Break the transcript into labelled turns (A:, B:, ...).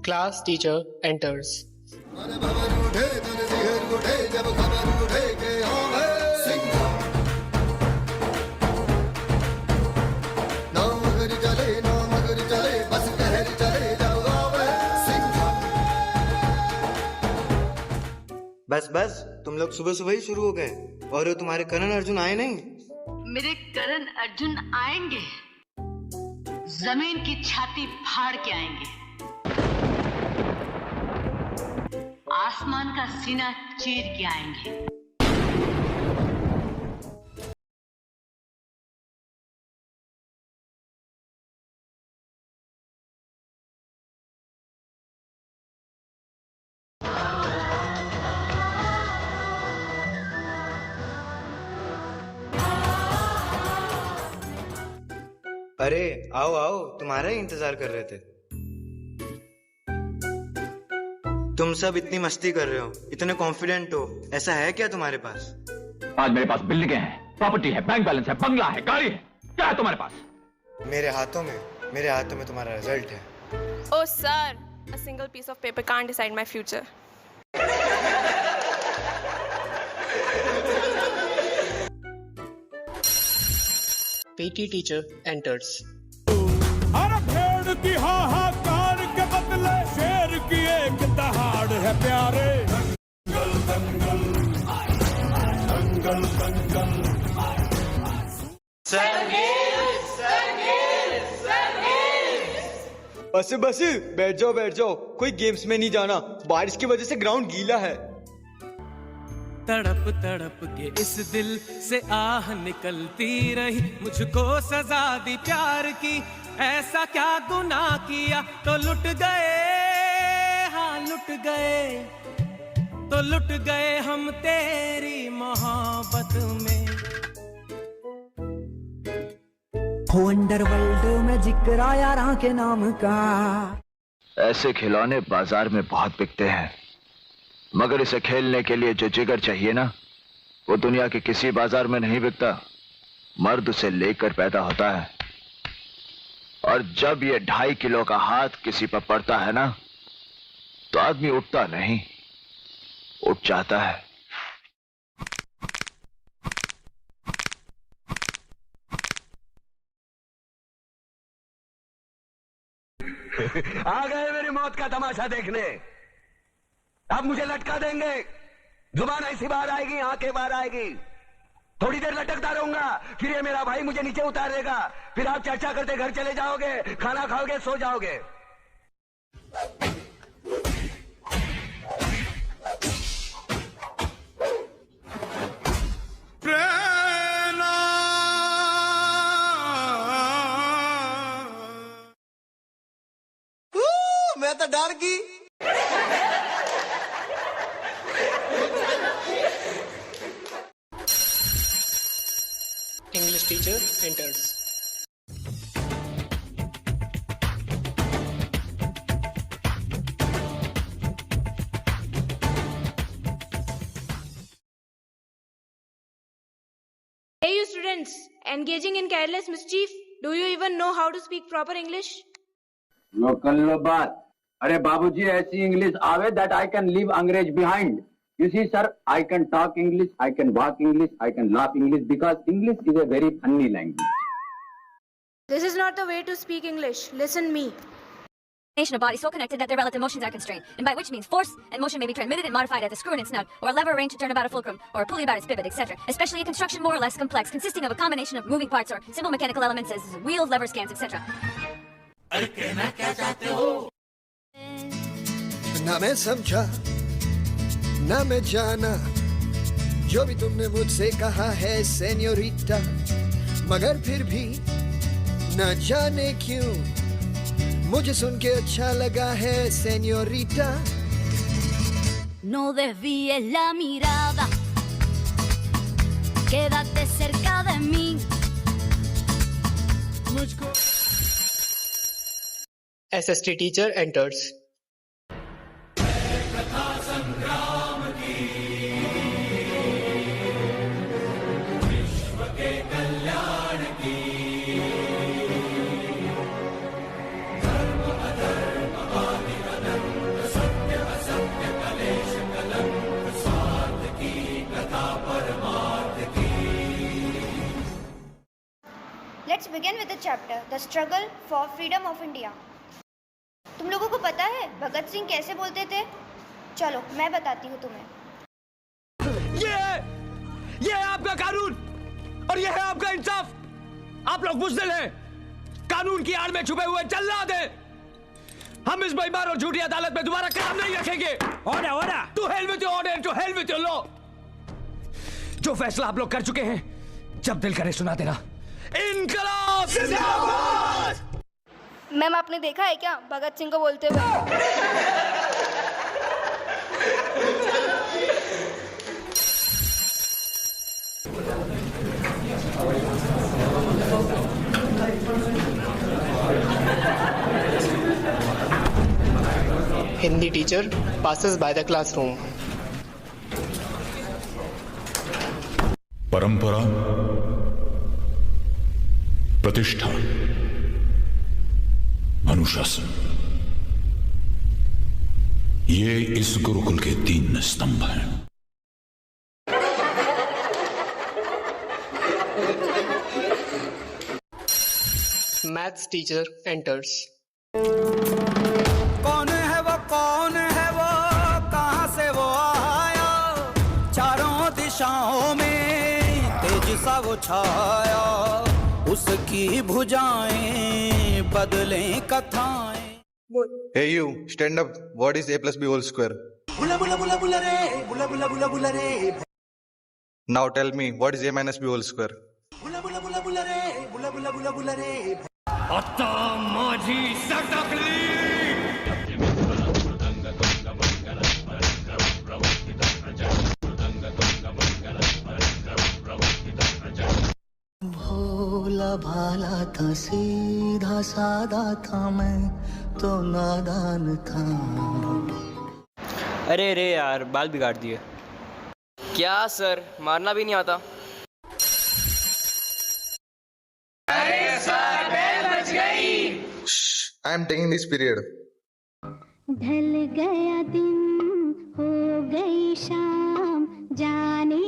A: Class teacher enters.
B: बस बस, तुम लोग सुबह सुबह ही शुरू हो गए और वो तुम्हारे करण अर्जुन आए नहीं।
C: मेरे करण अर्जुन आएंगे, जमीन की छाती फाड़ के आएंगे, आसमान का सीना चीर के आएंगे।
B: अरे आओ आओ, तुम्हारा ही इंतजार कर रहे थे। तुम सब इतनी मस्ती कर रहे हो, इतने कॉन्फिडेंट हो, ऐसा है क्या तुम्हारे पास?
D: आज मेरे पास बिल्डिंगें हैं, प्रॉपर्टी है, बैंक बैलेंस है, बंगला है, गाड़ी है। क्या है तुम्हारे पास?
B: मेरे हाथों में तुम्हारा रिजल्ट है।
E: Oh sir, a single piece of paper can't decide my future.
A: PT teacher enters.
F: हर भेड़ की हाहाकार के बदले शेर की एक दहाड़ है प्यारे। दंगल दंगल दंगल दंगल।
G: बस बस, बैठ जाओ, कोई गेम्स में नहीं जाना, बारिश की वजह से ग्राउंड गीला है।
H: तड़प तड़प के इस दिल से आह निकलती रही, मुझको सजा दी प्यार की, ऐसा क्या गुनाह किया तो लुट गए, हाँ लुट गए, तो लुट गए हम तेरी मोहब्बत में।
I: अंडरवर्ल्ड में जिक्र आया राह के नाम का।
D: ऐसे खिलौने बाजार में बहुत बिकते हैं, मगर इसे खेलने के लिए जो जिगर चाहिए ना, वो दुनिया के किसी बाजार में नहीं बिकता। मर्द उसे लेकर पैदा होता है, और जब ये 2.5 किलो का हाथ किसी पर पड़ता है ना, तो आदमी उठता नहीं, उठ जाता है।
J: आ गए मेरी मौत का तमाशा देखने। अब मुझे लटका देंगे, जुबान ऐसी बाहर आएगी, आंखें बाहर आएगी, थोड़ी देर लटकता रहूंगा, फिर ये मेरा भाई मुझे नीचे उतार देगा, फिर आप चर्चा करते घर चले जाओगे, खाना खाओगे, सो जाओगे।
G: मैं तो डर गई।
A: English teacher enters.
E: Hey you students, engaging in careless mischief, do you even know how to speak proper English?
J: लो कर लो बात। अरे बाबूजी, ऐसी इंग्लिश आवे that I can leave अंग्रेज behind. You see sir, I can talk English, I can walk English, I can laugh English, because English is a very funny language.
E: This is not the way to speak English. Listen me.
K: Of bodies so connected that their relative motions are constrained, and by which means force and motion may be transmitted and modified at the screw in its snout, or a lever arranged to turn about a fulcrum, or a pulley about its pivot, etc. Especially a construction more or less complex, consisting of a combination of moving parts or simple mechanical elements as wheels, levers, scans, etc.
L: ना मैं समझा ना मैं जाना जो भी तुमने मुझसे कहा है सेन्योरिटा, मगर फिर भी न जाने क्यों मुझे सुन के अच्छा लगा है senorita.
K: No desvíes la mirada, quédate cerca de mí.
L: मुझको
A: SST teacher enters.
M: Chapter the struggle for freedom of India. तुम लोगों को पता है भगत सिंह कैसे बोलते थे? चलो मैं बताती हूँ तुम्हें।
J: ये है आपका कानून और ये है आपका इंसाफ। आप लोग बुज़दिल हैं, कानून की आड़ में छुपे हुए जल्लाद हैं। हम इस बेईमान और झूठी अदालत में दोबारा कदम नहीं रखेंगे। Order to hell with your order, to hell with your law. जो फैसला आप लोग कर चुके हैं, जब दिल करे सुना देना। इनकलाब जिंदाबाद।
E: मैम आपने देखा है क्या भगत सिंह को बोलते हुए?
A: Hindi teacher passes by the classroom.
F: परंपरा, प्रतिष्ठा, अनुशासन, ये इस गुरुकुल के 3 स्तंभ हैं।
A: Maths teacher enters.
H: कौन है वो कहाँ से वो आया, चारों दिशाओं में तेज सा वो छाया, उसकी भुजाएं बदलें कथाएं।
B: Hey you, stand up. What is a plus b whole square?
H: बुला बुला बुला बुला रे, बुला बुला बुला बुला रे।
B: Now tell me, what is a minus b whole square?
H: बुला बुला बुला बुला रे, बुला बुला बुला बुला रे।
J: आता माझी सटकली।
I: भोला भाला था, सीधा सादा था, मैं तो नादान था।
G: अरे रे यार, बाल बिगाड़ दिए।
N: क्या सर, मारना भी नहीं आता?
J: अरे सर, बेल बज गई।
B: I am taking this period.
M: ढल गया दिन, हो गई शाम, जाने